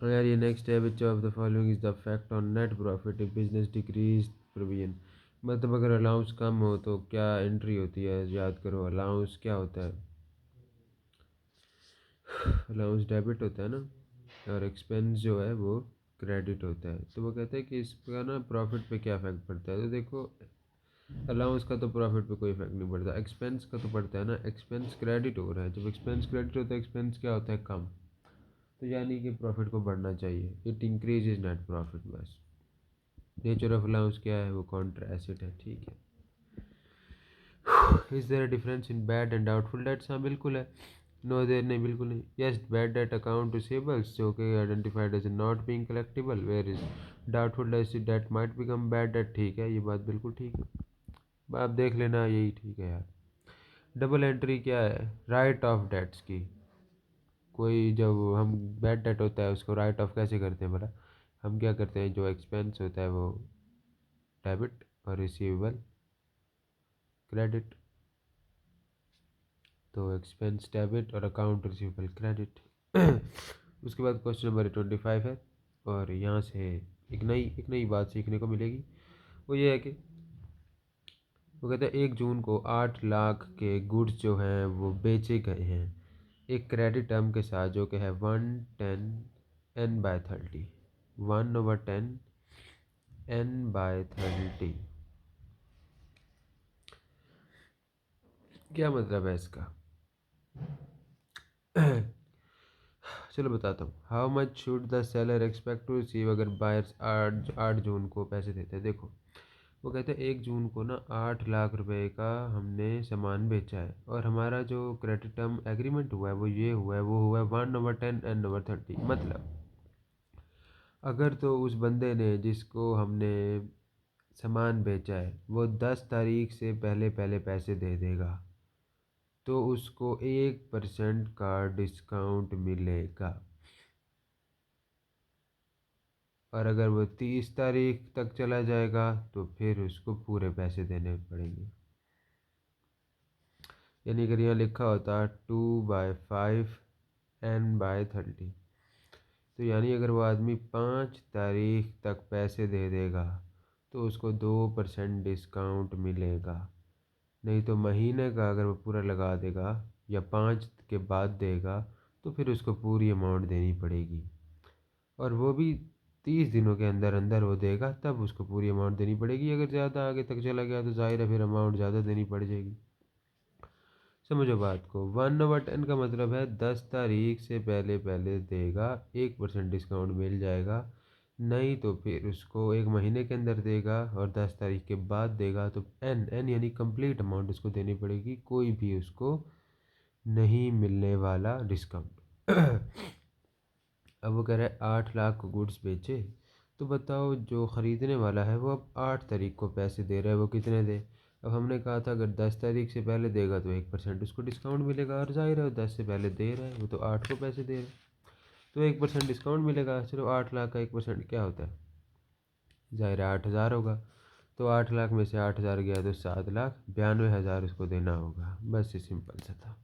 और यार ये नेक्स्ट है, which of the following is the effect on net profit if business decrease provision. मतलब अगर अलाउंस कम हो तो क्या एंट्री होती है, याद करो अलाउंस क्या होता है। अलाउंस डेबिट होता है ना, और एक्सपेंस जो है वो क्रेडिट होता है। तो वो कहते हैं कि इसका ना प्रॉफिट पे क्या इफेक्ट पड़ता है। तो देखो अलाउंस का तो प्रॉफिट पे कोई इफेक्ट नहीं पड़ता, एक्सपेंस का तो पड़ता है ना। एक्सपेंस क्रेडिट हो रहा है, जब एक्सपेंस क्रेडिट होता है एक्सपेंस क्या होता है, कम। तो यानी कि प्रॉफिट को बढ़ना चाहिए, it increase is net profit बस। नेचर ऑफ अलाउंस क्या है, वो कॉन्ट्रा एसेट है, ठीक है। Is there a difference in bad and doubtful debts, हाँ बिल्कुल है। नो देयर नहीं, बिल्कुल नहीं। Yes, bad debt account receivables जो कि identified as not being collectible, where is doubtful debt might become bad debt, ठीक है, ये बात बिल्कुल ठीक है। आप देख लेना, यही ठीक है यार। डबल एंट्री क्या है, राइट ऑफ डेट्स की। कोई जब हम बैड डेट होता है उसको राइट ऑफ कैसे करते हैं भला, हम क्या करते हैं, जो एक्सपेंस होता है वो डेबिट और रिसीवेबल क्रेडिट। तो एक्सपेंस डेबिट और अकाउंट रिसीवेबल क्रेडिट। उसके बाद क्वेश्चन नंबर 25 है, और यहाँ से एक नई बात सीखने को मिलेगी। वो ये है कि वो कहते हैं 1 जून को 8 लाख के गुड्स जो हैं वो बेचे गए हैं एक क्रेडिट टर्म के साथ, जो कि है 110n/30, 1/10n/30। क्या मतलब है इसका? चलो बताता हूँ। How much should the seller expect to receive, अगर बायर्स 8 जून को पैसे देते हैं। देखो वो कहते हैं 1 जून को ना 8 लाख रुपए का हमने सामान बेचा है, और हमारा जो क्रेडिट टर्म एग्रीमेंट हुआ है वो ये हुआ है, वो हुआ है 1/10n/30। मतलब अगर तो उस बंदे ने जिसको हमने सामान बेचा है वो 10 तारीख से पहले पहले पैसे दे देगा तो उसको 1% का डिस्काउंट मिलेगा। और अगर वो 30 तारीख तक चला जाएगा तो फिर उसको पूरे पैसे देने पड़ेंगे। यानी अगर यहाँ लिखा होता 2/5n/30, तो यानी अगर वो आदमी 5 तारीख तक पैसे दे देगा तो उसको 2% डिस्काउंट मिलेगा। नहीं तो महीने का अगर वो पूरा लगा देगा या 5 के बाद देगा तो फिर उसको पूरी अमाउंट देनी पड़ेगी, और वो भी 30 दिनों के अंदर अंदर वो देगा तब उसको पूरी अमाउंट देनी पड़ेगी। अगर ज़्यादा आगे तक चला गया तो जाहिर है फिर अमाउंट ज़्यादा देनी पड़ जाएगी। समझो बात को, 1/10 का मतलब है 10 तारीख से पहले पहले देगा 1% डिस्काउंट मिल जाएगा। नहीं तो फिर उसको 1 महीने के अंदर देगा और 10 तारीख के बाद देगा तो एन यानी कंप्लीट अमाउंट उसको देनी पड़ेगी, कोई भी उसको नहीं मिलने वाला डिस्काउंट। अब वो कह रहा है 8 लाख को गुड्स बेचे, तो बताओ जो ख़रीदने वाला है वो अब 8 तारीख को पैसे दे रहा है, वो कितने दे। अब हमने कहा था अगर 10 तारीख से पहले देगा तो 1% उसको डिस्काउंट मिलेगा, और जाहिर है 10 से पहले दे रहा है वो तो 8 को पैसे दे रहा है तो 1% डिस्काउंट मिलेगा। चलो 8 लाख का 1% क्या होता है, जाहिर है 8,000 होगा। तो 8 लाख में से 8,000 गया तो 7,92,000 उसको देना होगा। बस ये सिंपल सा था।